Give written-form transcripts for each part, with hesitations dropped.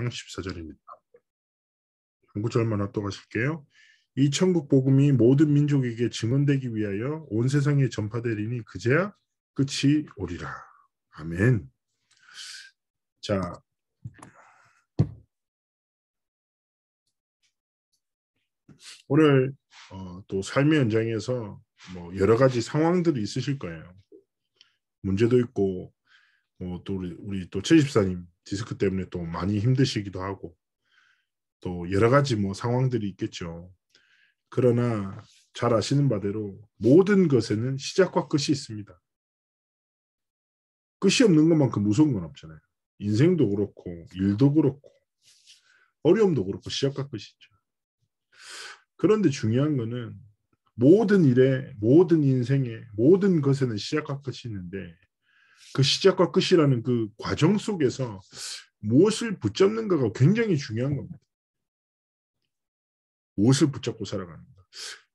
16장 14절입니다. 한 구절만 놔둬가실게요. 이 천국 복음이 모든 민족에게 증언되기 위하여 온 세상에 전파되리니 그제야 끝이 오리라. 아멘. 자, 오늘 또 삶의 현장에서 뭐 여러 가지 상황들이 있으실 거예요. 문제도 있고 또 우리 또 최집사님 디스크 때문에 또 많이 힘드시기도 하고 또 여러 가지 뭐 상황들이 있겠죠. 그러나 잘 아시는 바대로 모든 것에는 시작과 끝이 있습니다. 끝이 없는 것만큼 무서운 건 없잖아요. 인생도 그렇고 일도 그렇고 어려움도 그렇고 시작과 끝이 있죠. 그런데 중요한 거는 모든 일에 모든 인생에 모든 것에는 시작과 끝이 있는데 그 시작과 끝이라는 그 과정 속에서 무엇을 붙잡는가가 굉장히 중요한 겁니다. 무엇을 붙잡고 살아가는가.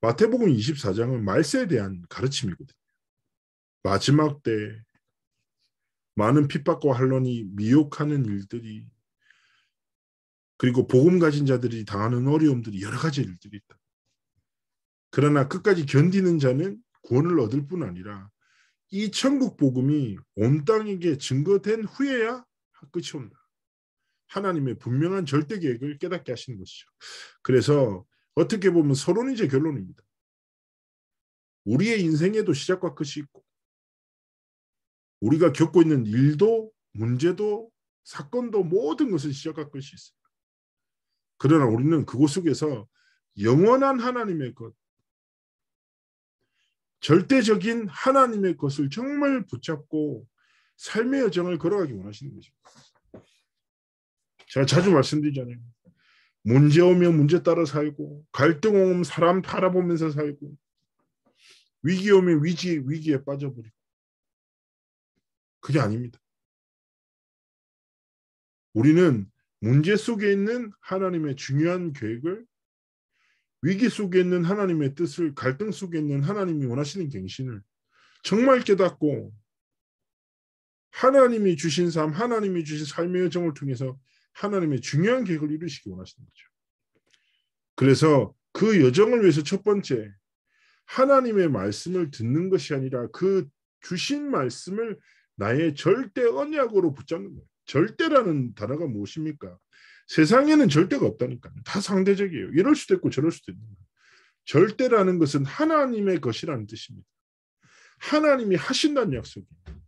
마태복음 24장은 말세에 대한 가르침이거든요. 마지막 때 많은 핍박과 환난이 미혹하는 일들이 그리고 복음 가진 자들이 당하는 어려움들이 여러 가지 일들이 있다. 그러나 끝까지 견디는 자는 구원을 얻을 뿐 아니라 이 천국 복음이 온 땅에게 증거된 후에야 끝이 온다. 하나님의 분명한 절대 계획을 깨닫게 하시는 것이죠. 그래서 어떻게 보면 서론이제 결론입니다. 우리의 인생에도 시작과 끝이 있고 우리가 겪고 있는 일도 문제도 사건도 모든 것은 시작과 끝이 있습니다. 그러나 우리는 그곳 속에서 영원한 하나님의 것, 절대적인 하나님의 것을 정말 붙잡고 삶의 여정을 걸어가기 원하시는 거죠. 제가 자주 말씀드리잖아요. 문제 오면 문제 따라 살고 갈등 오면 사람 바라보면서 살고 위기 오면 위기에 빠져버리고 그게 아닙니다. 우리는 문제 속에 있는 하나님의 중요한 계획을 위기 속에 있는 하나님의 뜻을 갈등 속에 있는 하나님이 원하시는 갱신을 정말 깨닫고 하나님이 주신 삶, 하나님이 주신 삶의 여정을 통해서 하나님의 중요한 계획을 이루시기 원하시는 거죠. 그래서 그 여정을 위해서 첫 번째 하나님의 말씀을 듣는 것이 아니라 그 주신 말씀을 나의 절대 언약으로 붙잡는 거예요. 절대라는 단어가 무엇입니까? 세상에는 절대가 없다니까요. 다 상대적이에요. 이럴 수도 있고 저럴 수도 있는 거예요. 절대라는 것은 하나님의 것이라는 뜻입니다. 하나님이 하신다는 약속이에요.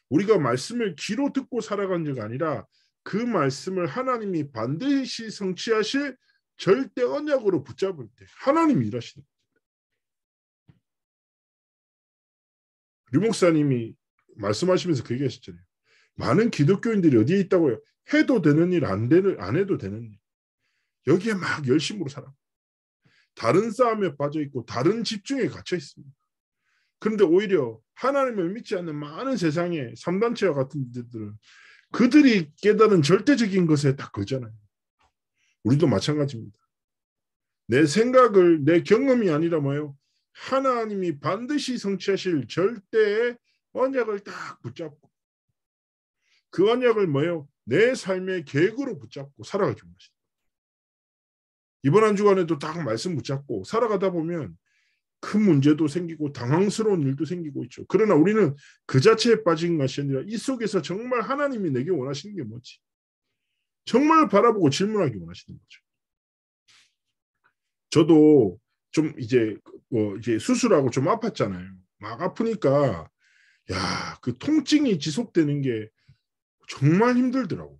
우리가 말씀을 귀로 듣고 살아간 적 아니라 그 말씀을 하나님이 반드시 성취하실 절대 언약으로 붙잡을 때 하나님이 일하시는 거예요. 류 목사님이 말씀하시면서 그 얘기하셨잖아요. 많은 기독교인들이 어디에 있다고요? 해도 되는 일, 안 해도 되는 일. 여기에 막 열심으로 살아. 다른 싸움에 빠져 있고 다른 집중에 갇혀 있습니다. 그런데 오히려 하나님을 믿지 않는 많은 세상의 3단체와 같은 데들은 그들이 깨달은 절대적인 것에 딱 걸잖아요. 우리도 마찬가지입니다. 내 생각을 내 경험이 아니라 뭐예요? 하나님이 반드시 성취하실 절대의 언약을 딱 붙잡고 그 언약을 뭐예요? 내 삶의 계획으로 붙잡고 살아가기 원하십니다. 이번 한 주간에도 딱 말씀 붙잡고 살아가다 보면 큰 문제도 생기고 당황스러운 일도 생기고 있죠. 그러나 우리는 그 자체에 빠진 것이 아니라 이 속에서 정말 하나님이 내게 원하시는 게 뭐지? 정말 바라보고 질문하기 원하시는 거죠. 저도 좀 이제 수술하고 좀 아팠잖아요. 막 아프니까 그 통증이 지속되는 게 정말 힘들더라고.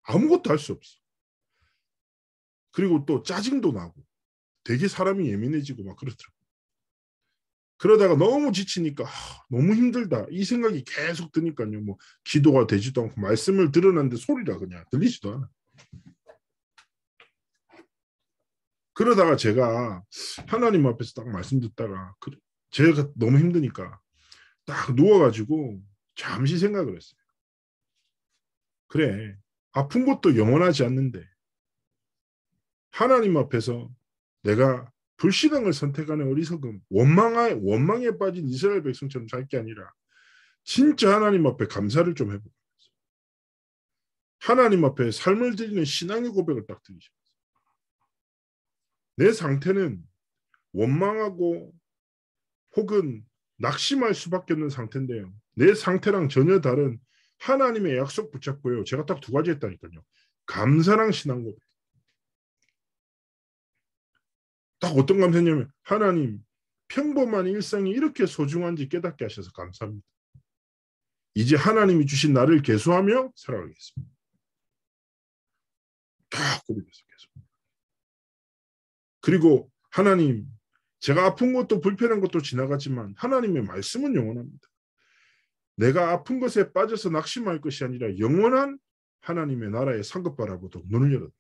아무것도 할 수 없어. 그리고 또 짜증도 나고 되게 사람이 예민해지고 막 그렇더라고. 그러다가 너무 지치니까 너무 힘들다 이 생각이 계속 드니까요. 뭐 기도가 되지도 않고 말씀을 들어놨는데 소리가 그냥 들리지도 않아. 그러다가 제가 하나님 앞에서 딱 말씀 듣다가 제가 너무 힘드니까 딱 누워가지고 잠시 생각을 했어요. 그래, 아픈 것도 영원하지 않는데 하나님 앞에서 내가 불신앙을 선택하는 어리석음, 원망에 빠진 이스라엘 백성처럼 살 게 아니라 진짜 하나님 앞에 감사를 좀 해보고 하나님 앞에 삶을 드리는 신앙의 고백을 딱 드리셔. 내 상태는 원망하고 혹은 낙심할 수밖에 없는 상태인데요. 내 상태랑 전혀 다른 하나님의 약속 붙잡고요. 제가 딱 두 가지 했다니까요. 감사랑 신앙 고백. 딱 어떤 감사냐면 하나님 평범한 일상이 이렇게 소중한지 깨닫게 하셔서 감사합니다. 이제 하나님이 주신 나를 계수하며 살아가겠습니다. 딱 고백해서 계속. 그리고 하나님 제가 아픈 것도 불편한 것도 지나갔지만 하나님의 말씀은 영원합니다. 내가 아픈 것에 빠져서 낙심할 것이 아니라 영원한 하나님의 나라의 상급 바라보도록 눈을 열어요.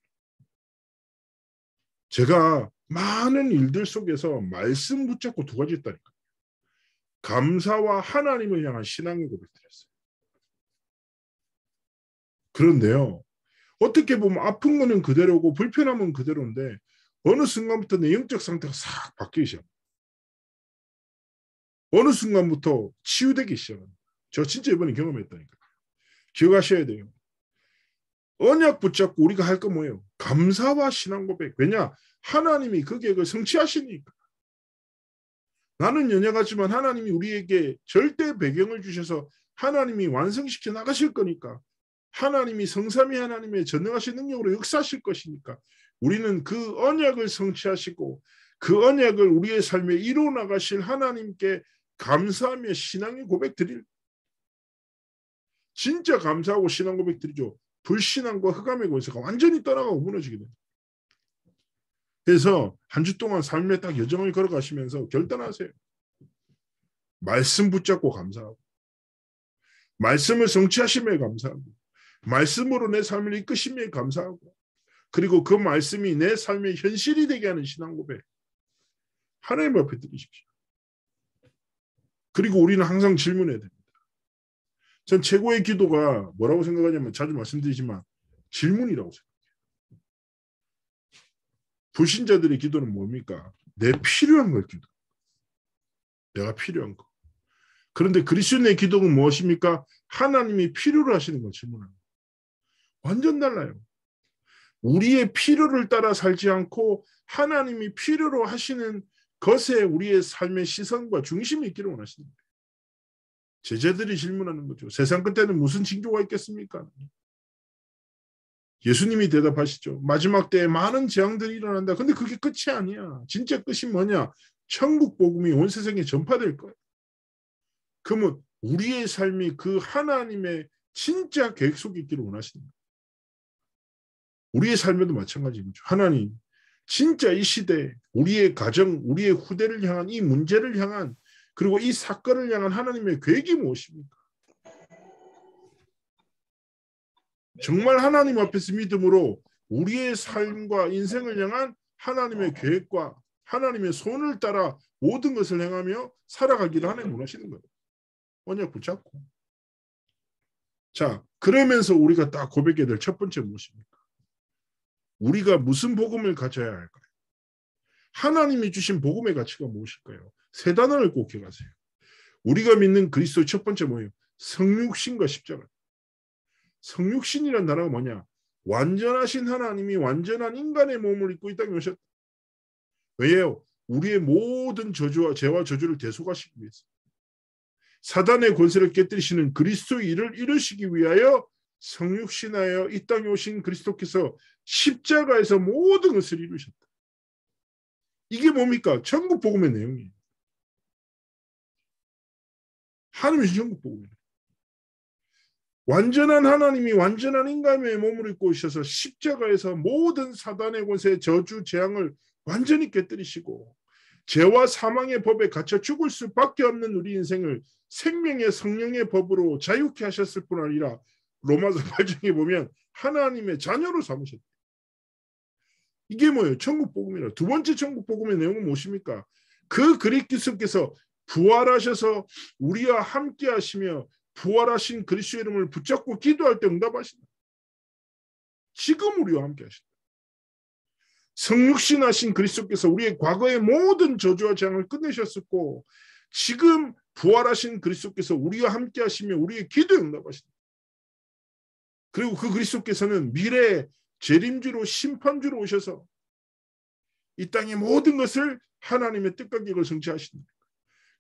제가 많은 일들 속에서 말씀 붙잡고 두 가지 했다니까요. 감사와 하나님을 향한 신앙의 고백드렸어요. 그런데요. 어떻게 보면 아픈 거는 그대로고 불편함은 그대로인데 어느 순간부터 내 영적 상태가 싹 바뀌기 시작합니다. 어느 순간부터 치유되기 시작합니다. 저 진짜 이번에 경험했다니까요. 기억하셔야 돼요. 언약 붙잡고 우리가 할 거 뭐예요? 감사와 신앙 고백. 왜냐? 하나님이 그 계획을 성취하시니까. 나는 연약하지만 하나님이 우리에게 절대 배경을 주셔서 하나님이 완성시켜 나가실 거니까. 하나님이 성삼위 하나님의 전능하신 능력으로 역사하실 것이니까. 우리는 그 언약을 성취하시고 그 언약을 우리의 삶에 이루어 나가실 하나님께 감사하며 신앙의 고백 드릴. 진짜 감사하고 신앙 고백 드리죠. 불신앙과 흑암의 권세가 완전히 떠나가고 무너지게 됩니다. 그래서 한 주 동안 삶의 딱 여정을 걸어가시면서 결단하세요. 말씀 붙잡고 감사하고 말씀을 성취하심에 감사하고 말씀으로 내 삶을 이끄심에 감사하고 그리고 그 말씀이 내 삶의 현실이 되게 하는 신앙 고백 하나님 앞에 드리십시오. 그리고 우리는 항상 질문해야 됩니다. 전 최고의 기도가 뭐라고 생각하냐면 자주 말씀드리지만 질문이라고 생각해요. 불신자들의 기도는 뭡니까? 내 필요한 걸 기도. 내가 필요한 거. 그런데 그리스도인의 기도는 무엇입니까? 하나님이 필요로 하시는 걸 질문합니다. 완전 달라요. 우리의 필요를 따라 살지 않고 하나님이 필요로 하시는 것에 우리의 삶의 시선과 중심이 있기를 원하시는 거예요. 제자들이 질문하는 거죠. 세상 끝에는 무슨 징조가 있겠습니까? 예수님이 대답하시죠. 마지막 때에 많은 재앙들이 일어난다. 근데 그게 끝이 아니야. 진짜 끝이 뭐냐? 천국 복음이 온 세상에 전파될 거야. 그러면 우리의 삶이 그 하나님의 진짜 계획 속에 있기를 원하십니다. 우리의 삶에도 마찬가지입니다. 하나님, 진짜 이 시대, 우리의 가정, 우리의 후대를 향한 이 문제를 향한 그리고 이 사건을 향한 하나님의 계획이 무엇입니까? 정말 하나님 앞에서 믿음으로 우리의 삶과 인생을 향한 하나님의 계획과 하나님의 손을 따라 모든 것을 행하며 살아가기를 하나님 원하시는 거예요. 언약 붙잡고. 자, 그러면서 우리가 딱 고백해야 될 첫 번째 무엇입니까? 우리가 무슨 복음을 가져야 할까요? 하나님이 주신 복음의 가치가 무엇일까요? 세 단어를 꼭 기억하세요. 우리가 믿는 그리스도의 첫 번째 뭐예요? 성육신과 십자가. 성육신이라는 단어가 뭐냐? 완전하신 하나님이 완전한 인간의 몸을 입고 이 땅에 오셨다. 왜요? 우리의 모든 저주와 죄와 저주를 대속하시기 위해서. 사단의 권세를 깨뜨리시는 그리스도의 일을 이루시기 위하여 성육신하여 이 땅에 오신 그리스도께서 십자가에서 모든 것을 이루셨다. 이게 뭡니까? 천국 복음의 내용이에요. 하나님의 천국 복음이에요. 완전한 하나님이 완전한 인간의 몸을 입고 오셔서 십자가에서 모든 사단의 권세, 저주, 재앙을 완전히 깨뜨리시고 죄와 사망의 법에 갇혀 죽을 수밖에 없는 우리 인생을 생명의 성령의 법으로 자유케 하셨을 뿐 아니라 로마서 8장에 보면 하나님의 자녀로 삼으셨다. 이게 뭐예요? 천국 복음이라. 두 번째 천국 복음의 내용은 무엇입니까? 그 그리스도께서 부활하셔서 우리와 함께 하시며 부활하신 그리스도의 이름을 붙잡고 기도할 때 응답하신다. 지금 우리와 함께 하신다. 성육신하신 그리스도께서 우리의 과거의 모든 저주와 재앙을 끝내셨었고 지금 부활하신 그리스도께서 우리와 함께 하시며 우리의 기도에 응답하신다. 그리고 그 그리스도께서는 미래 재림주로 심판주로 오셔서 이 땅의 모든 것을 하나님의 뜻과 계획을 성취하신다.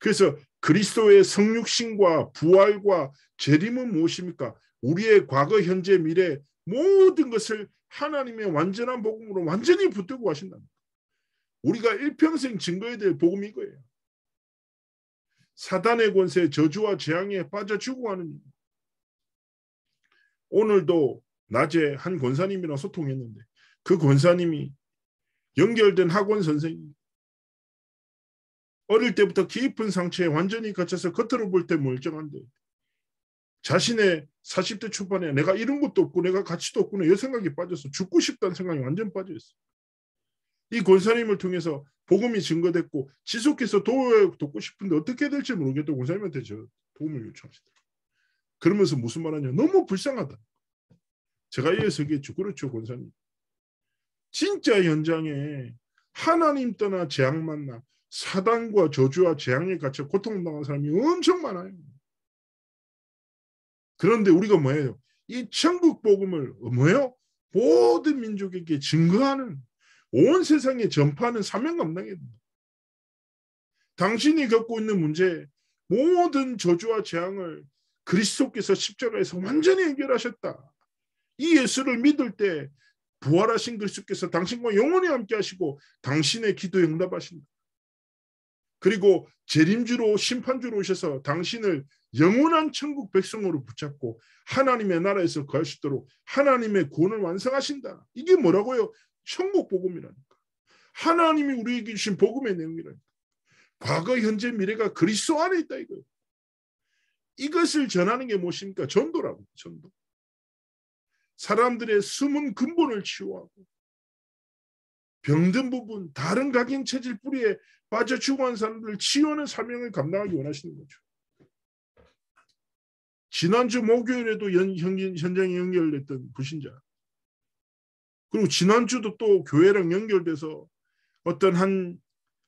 그래서 그리스도의 성육신과 부활과 재림은 무엇입니까? 우리의 과거, 현재, 미래 모든 것을 하나님의 완전한 복음으로 완전히 붙들고 하신다. 우리가 일평생 증거해야 될 복음이 이거예요. 사단의 권세, 저주와 재앙에 빠져 죽어가는. 오늘도 낮에 한 권사님이랑 소통했는데 그 권사님이 연결된 학원 선생님, 어릴 때부터 깊은 상처에 완전히 갇혀서 겉으로 볼 때 멀쩡한데 자신의 40대 초반에 내가 이런 것도 없고 내가 가치도 없구나 이 생각이 빠져서 죽고 싶다는 생각이 완전 빠져있어요. 이 권사님을 통해서 복음이 증거됐고 지속해서 돕고 싶은데 어떻게 될지 모르겠다고 권사님한테 저 도움을 요청하시더라고요. 그러면서 무슨 말하냐, 너무 불쌍하다. 제가 이어서 얘기했죠. 그렇죠, 권사님. 진짜 현장에 하나님 떠나 재앙 만나 사단과 저주와 재앙에 갇혀 고통당한 사람이 엄청 많아요. 그런데 우리가 뭐예요? 이 천국 복음을 뭐예요? 모든 민족에게 증거하는, 온 세상에 전파하는 사명 감당해야 됩니다. 당신이 겪고 있는 문제, 모든 저주와 재앙을 그리스도께서 십자가에서 완전히 해결하셨다. 이 예수를 믿을 때 부활하신 그리스도께서 당신과 영원히 함께 하시고 당신의 기도에 응답하신다. 그리고 재림주로 심판주로 오셔서 당신을 영원한 천국 백성으로 붙잡고 하나님의 나라에서 거할 수 있도록 하나님의 구원을 완성하신다. 이게 뭐라고요? 천국 복음이라니까. 하나님이 우리에게 주신 복음의 내용이라니까. 과거, 현재, 미래가 그리스도 안에 있다 이거예요. 이것을 전하는 게 무엇입니까? 전도라고. 전도. 사람들의 숨은 근본을 치유하고 병든 부분, 다른 각인 체질 뿌리에 빠져 죽어간 사람들을 치유하는 사명을 감당하기 원하시는 거죠. 지난주 목요일에도 현장에 연결됐던 불신자, 그리고 지난주도 또 교회랑 연결돼서 어떤 한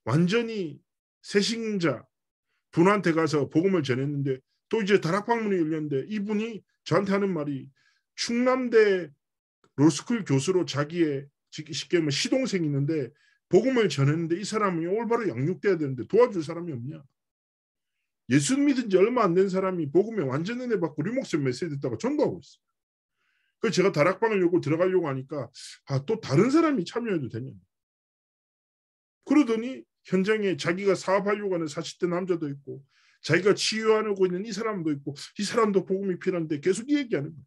완전히 새신자 분한테 가서 복음을 전했는데 또 이제 다락방문이 열렸는데 이분이 저한테 하는 말이 충남대 로스쿨 교수로 자기의 쉽게 말하면 시동생이 있는데 복음을 전했는데 이 사람이 올바로 양육돼야 되는데 도와줄 사람이 없냐. 예수 믿은 지 얼마 안 된 사람이 복음에 완전 은혜 받고 리목선 메시지 듣다가 전도하고 있어요. 그래서 제가 다락방을 열고 들어가려고 하니까 또 다른 사람이 참여해도 되냐. 그러더니 현장에 자기가 사업하려고 하는 40대 남자도 있고 자기가 치유하고 있는 이 사람도 있고 이 사람도 복음이 필요한데 계속 이 얘기하는 거예요.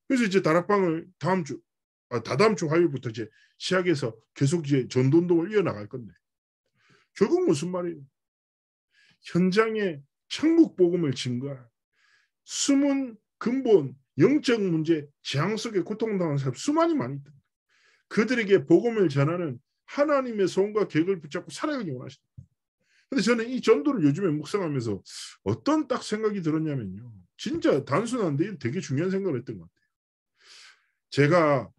그래서 이제 다락방을 다다음 주 화요일부터 이제 시작해서 계속 이제 전도운동을 이어나갈 건데 결국 무슨 말이에요? 현장에 천국 복음을 증거할 숨은 근본 영적 문제 재앙 속에 고통당하는 사람 수많이 많이 있다. 그들에게 복음을 전하는 하나님의 소원과 계획을 붙잡고 살아가기 원하시다. 근데 저는 이 전도를 요즘에 묵상하면서 어떤 딱 생각이 들었냐면요. 진짜 단순한데 되게 중요한 생각을 했던 것 같아요. 제가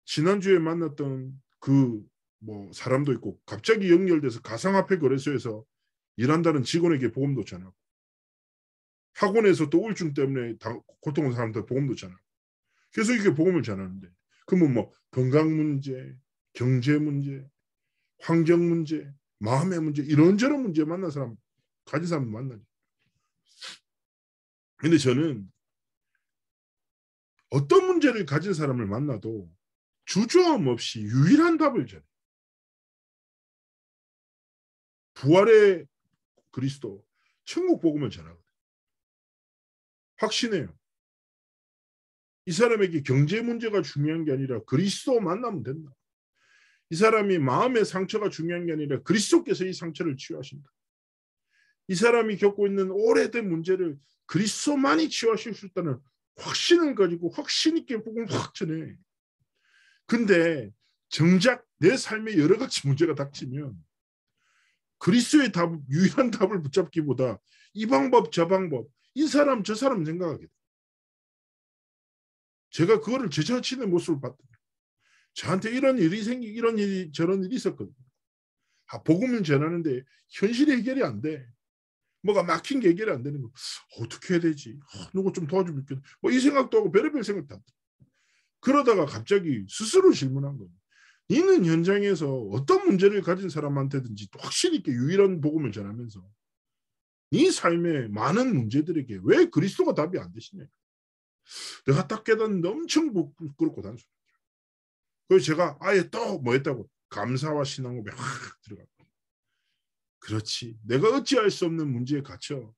지난주에 만났던 그 사람도 있고 갑자기 연결돼서 가상화폐 거래소에서 일한다는 직원에게 복음도 전하고 학원에서 또 우울증 때문에 고통하는 사람들 복음도 전하고 계속 이렇게 복음을 전하는데 그러면 건강 문제, 경제 문제, 환경 문제, 마음의 문제 이런저런 문제 가진 사람 만나죠. 근데 저는 어떤 문제를 가진 사람을 만나도 주저함 없이 유일한 답을 전해요. 부활의 그리스도, 천국 복음을 전하거든요. 확신해요. 이 사람에게 경제 문제가 중요한 게 아니라 그리스도 만나면 된다. 이 사람이 마음의 상처가 중요한 게 아니라 그리스도께서 이 상처를 치유하신다. 이 사람이 겪고 있는 오래된 문제를 그리스도만이 치유하실 수 있다는 확신을 가지고 확신 있게 복음을 확 전해. 근데 정작 내 삶에 여러 가지 문제가 닥치면 그리스도의 유일한 답을 붙잡기보다 이 방법 저 방법 이 사람 저 사람 생각하게 돼. 제가 그거를 제 자신의 모습을 봤더니 저한테 이런 일이 이런 일이 저런 일이 있었거든요. 복음을 전하는데 현실이 해결이 안 돼. 뭐가 막힌 게 해결이 안 되는 거. 어떻게 해야 되지? 누구 좀 도와주면 좋겠다. 뭐 이 생각도 하고 별의별 생각도 하고. 그러다가 갑자기 스스로 질문한 거예요. 니는 현장에서 어떤 문제를 가진 사람한테든지 확실히 있게 유일한 복음을 전하면서 네 삶의 많은 문제들에게 왜 그리스도가 답이 안 되시냐. 내가 딱 깨닫는데 엄청 부끄럽고 단순해요. 그래서 제가 아예 또 뭐 했다고 감사와 신앙고백에 확 들어가고. 그렇지. 내가 어찌할 수 없는 문제에 갇혀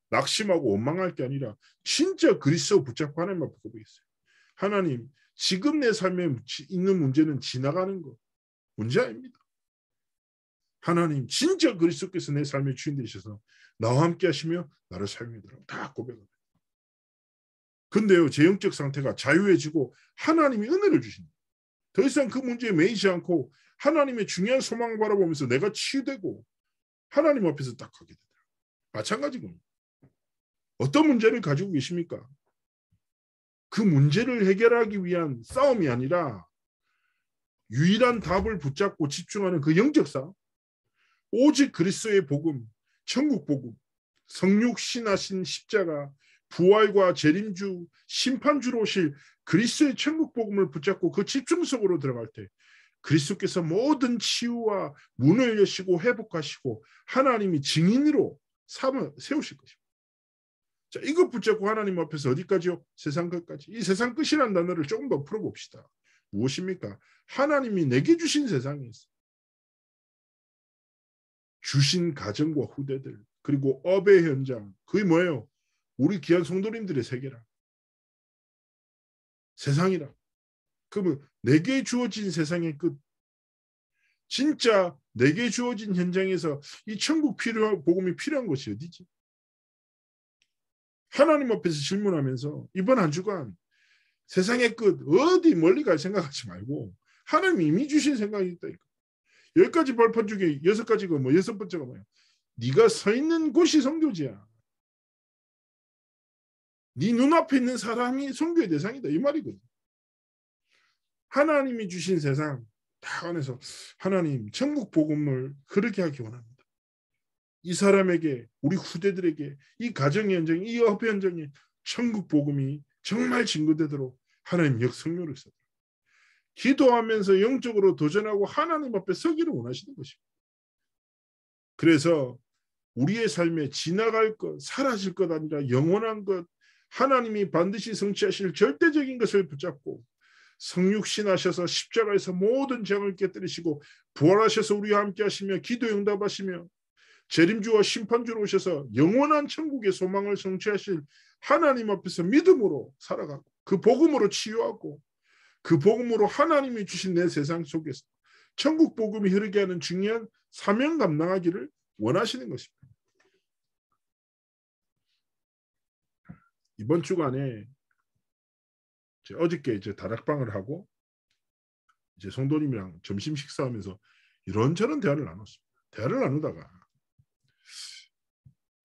낙심하고 원망할 게 아니라 진짜 그리스도 붙잡고 하나님 앞에 고백했어요. 하나님, 지금 내 삶에 있는 문제는 지나가는 거. 문제 아닙니다. 하나님, 진짜 그리스도께서 내 삶의 주인 되셔서 나와 함께 하시며 나를 사용해달라고 다 고백합니다. 근데요, 제 영적 상태가 자유해지고 하나님이 은혜를 주십니다. 더 이상 그 문제에 매이지 않고 하나님의 중요한 소망을 바라보면서 내가 치유되고 하나님 앞에서 딱 하게 되더라고요. 마찬가지군요. 어떤 문제를 가지고 계십니까? 그 문제를 해결하기 위한 싸움이 아니라 유일한 답을 붙잡고 집중하는 그 영적 싸움. 오직 그리스도의 복음, 천국 복음, 성육신하신 십자가, 부활과 재림주, 심판주로 오실 그리스도의 천국 복음을 붙잡고 그 집중 속으로 들어갈 때 그리스도께서 모든 치유와 문을 여시고 회복하시고 하나님이 증인으로 세우실 것입니다. 자, 이것 붙잡고 하나님 앞에서 어디까지요? 세상 끝까지. 이 세상 끝이라는 단어를 조금 더 풀어봅시다. 무엇입니까? 하나님이 내게 주신 세상이 있어요. 주신 가정과 후대들, 그리고 업의 현장, 그게 뭐예요? 우리 귀한 성도님들의 세계라. 세상이라. 그러면 내게 주어진 세상의 끝. 진짜 내게 주어진 현장에서 이 천국 복음이 필요한 곳이 어디지? 하나님 앞에서 질문하면서 이번 한 주간 세상의 끝 어디 멀리 갈 생각하지 말고 하나님이 이미 주신 생각이 있다니까. 10가지 벌판 중에 6가지가 뭐 6번째가 뭐야? 네가 서 있는 곳이 선교지야. 네 눈앞에 있는 사람이 선교의 대상이다. 이 말이거든. 하나님이 주신 세상 다 안에서 하나님 천국 복음을 그렇게 하기 원합니다. 이 사람에게 우리 후대들에게 이 가정의 현장, 이 업 현장에 천국 복음이 정말 증거되도록 하나님 역성료를 써요. 기도하면서 영적으로 도전하고 하나님 앞에 서기를 원하시는 것입니다. 그래서 우리의 삶에 지나갈 것, 사라질 것 아니라 영원한 것, 하나님이 반드시 성취하실 절대적인 것을 붙잡고 성육신하셔서 십자가에서 모든 재앙을 깨뜨리시고 부활하셔서 우리와 함께 하시며 기도 응답하시며 재림주와 심판주로 오셔서 영원한 천국의 소망을 성취하실 하나님 앞에서 믿음으로 살아가고 그 복음으로 치유하고 그 복음으로 하나님이 주신 내 세상 속에서 천국 복음이 흐르게 하는 중요한 사명 감당하기를 원하시는 것입니다. 이번 주간에 어저께 이제 다락방을 하고 이제 성도님이랑 점심 식사하면서 이런저런 대화를 나눴습니다. 대화를 나누다가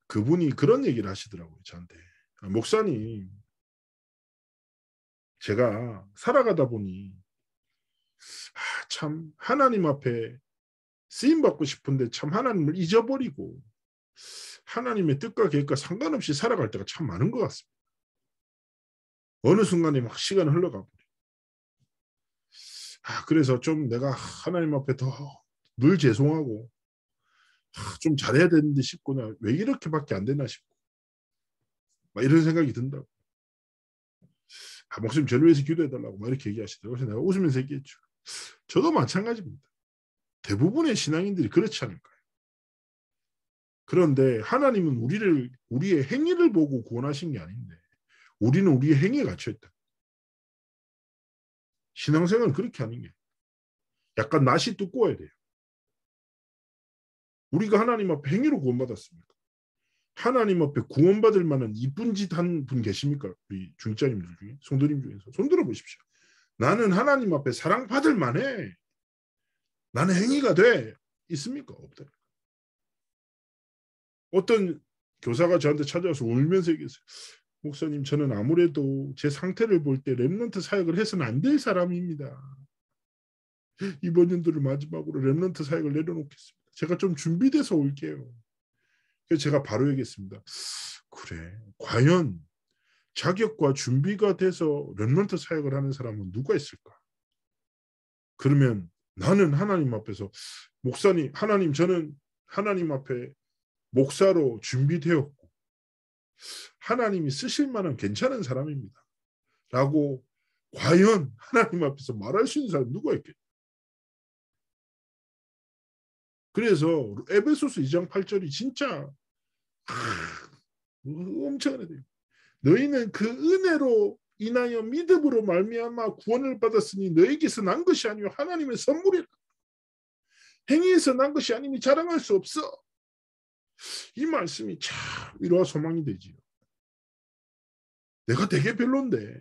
그분이 그런 얘기를 하시더라고요. 저한테. 목사님, 제가 살아가다 보니 참 하나님 앞에 쓰임받고 싶은데 참 하나님을 잊어버리고 하나님의 뜻과 계획과 상관없이 살아갈 때가 참 많은 것 같습니다. 어느 순간에 막 시간이 흘러가고 그래서 좀 내가 하나님 앞에 더 늘 죄송하고 좀 잘해야 되는데 싶구나. 왜 이렇게밖에 안 되나 싶고 막 이런 생각이 든다고. 목사님 저를 위해서 기도해달라고 막 이렇게 얘기하시더라고요. 그래서 내가 웃으면서 얘기했죠. 저도 마찬가지입니다. 대부분의 신앙인들이 그렇지 않을까요? 그런데 하나님은 우리의 행위를 보고 구원하신 게 아닌데 우리는 우리의 행위에 갇혀있다. 신앙생활은 그렇게 하는 게 약간 낯이 두꺼워야 돼요. 우리가 하나님 앞에 행위로 구원받았습니까? 하나님 앞에 구원받을 만한 이쁜 짓 한 분 계십니까? 우리 중직자님들 중에, 성도님 중에서. 손 들어보십시오. 나는 하나님 앞에 사랑받을 만해. 나는 행위가 돼. 있습니까? 없다. 어떤 교사가 저한테 찾아와서 울면서 얘기했어요. 목사님, 저는 아무래도 제 상태를 볼 때 렘넌트 사역을 해서는 안 될 사람입니다. 이번 연도를 마지막으로 렘넌트 사역을 내려놓겠습니다. 제가 좀 준비돼서 올게요. 그래서 제가 바로 얘기했습니다. 그래, 과연 자격과 준비가 돼서 렘넌트 사역을 하는 사람은 누가 있을까? 그러면 나는 하나님 앞에서 목사님, 하나님, 저는 하나님 앞에 목사로 준비되었고 하나님이 쓰실 만한 괜찮은 사람입니다. 라고 과연 하나님 앞에서 말할 수 있는 사람 누가 있겠냐? 그래서 에베소서 2장 8절이 진짜 엄청 은혜돼요. 너희는 그 은혜로 인하여 믿음으로 말미암아 구원을 받았으니 너에게서 난 것이 아니요 하나님의 선물이라. 행위에서 난 것이 아니니 자랑할 수 없어. 이 말씀이 참 위로와 소망이 되지요. 내가 되게 별론데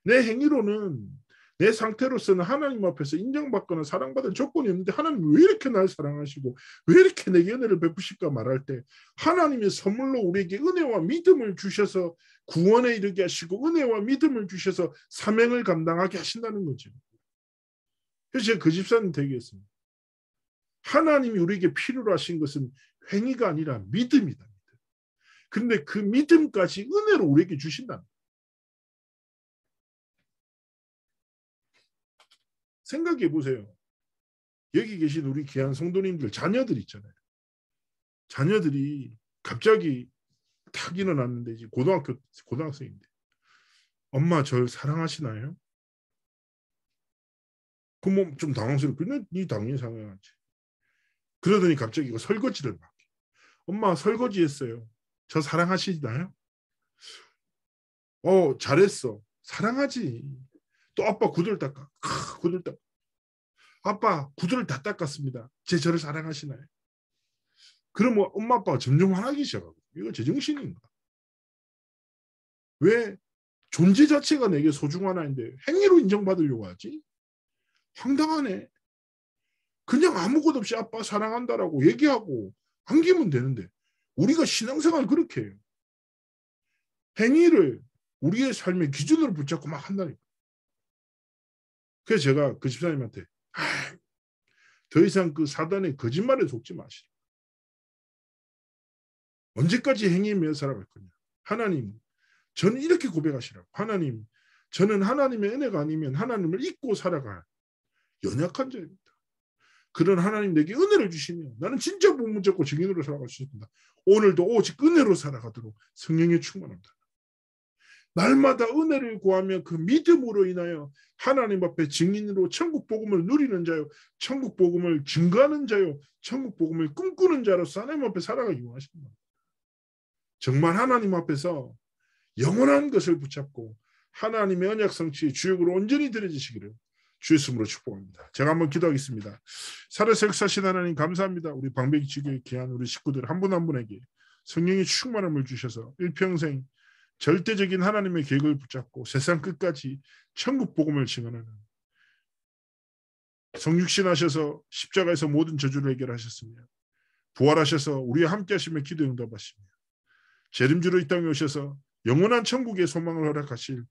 내 행위로는 내 상태로서는 하나님 앞에서 인정받거나 사랑받을 조건이 없는데 하나님 왜 이렇게 날 사랑하시고 왜 이렇게 내게 은혜를 베푸실까 말할 때 하나님의 선물로 우리에게 은혜와 믿음을 주셔서 구원에 이르게 하시고 은혜와 믿음을 주셔서 사명을 감당하게 하신다는 거죠. 그래서 제가 그 집사님 되게 했습니다. 하나님이 우리에게 필요로 하신 것은 행위가 아니라 믿음이다. 근데 그 믿음까지 은혜로 우리에게 주신다. 생각해 보세요. 여기 계신 우리 귀한 성도님들 자녀들 있잖아요. 자녀들이 갑자기 탁 일어났는데 이제 고등학생인데 엄마 절 사랑하시나요? 그럼 좀 당황스럽고 네 당연히 사랑하지. 그러더니 갑자기 이거 설거지를 막 엄마 설거지했어요. 저 사랑하시나요? 잘했어. 사랑하지. 또 아빠 구두를 닦아. 구두를 닦아. 아빠 구두를 다 닦았습니다. 저를 사랑하시나요? 그러면 엄마 아빠가 점점 화나기 시작하고 이거 제정신인가? 왜 존재 자체가 내게 소중한 아인데 행위로 인정받으려고 하지? 황당하네. 그냥 아무것도 없이 아빠 사랑한다라고 얘기하고 안기면 되는데 우리가 신앙생활 그렇게 해요. 행위를 우리의 삶의 기준으로 붙잡고 막 한다니까. 그래서 제가 그 집사님한테 더 이상 그 사단의 거짓말에 속지 마시라. 언제까지 행위에 매여 살아갈 거냐. 하나님, 저는 이렇게 고백하시라고. 하나님, 저는 하나님의 은혜가 아니면 하나님을 잊고 살아갈 연약한 자입니다. 그런 하나님 내게 은혜를 주시면 나는 진짜 복음 붙잡고 증인으로 살아갈 수 있습니다. 오늘도 오직 은혜로 살아가도록 성령의 충만합니다. 날마다 은혜를 구하며 그 믿음으로 인하여 하나님 앞에 증인으로 천국 복음을 누리는 자요, 천국 복음을 증거하는 자요, 천국 복음을 꿈꾸는 자로서 하나님 앞에 살아가기 원하십니다. 정말 하나님 앞에서 영원한 것을 붙잡고 하나님의 언약 성취의 주역으로 온전히 드려지시기를 주의 이름으로 축복합니다. 제가 한번 기도하겠습니다. 살아서 역사하신 하나님 감사합니다. 우리 방배기 지교의 귀한 우리 식구들 한 분 한 분에게 성령의 충만함을 주셔서 일평생 절대적인 하나님의 계획을 붙잡고 세상 끝까지 천국 복음을 증언하는 성육신 하셔서 십자가에서 모든 저주를 해결하셨으며 부활하셔서 우리와 함께 하시며 기도 응답하시며 재림주로 이 땅에 오셔서 영원한 천국의 소망을 허락하실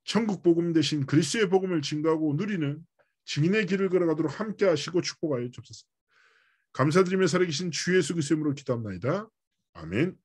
천국 복음 대신 그리스도의 복음을 증거하고 누리는 증인의 길을 걸어가도록 함께 하시고 축복하여 주옵소서. 감사드리며 살아계신 주 예수 그리스도의 이름으로 기도합나이다. 아멘.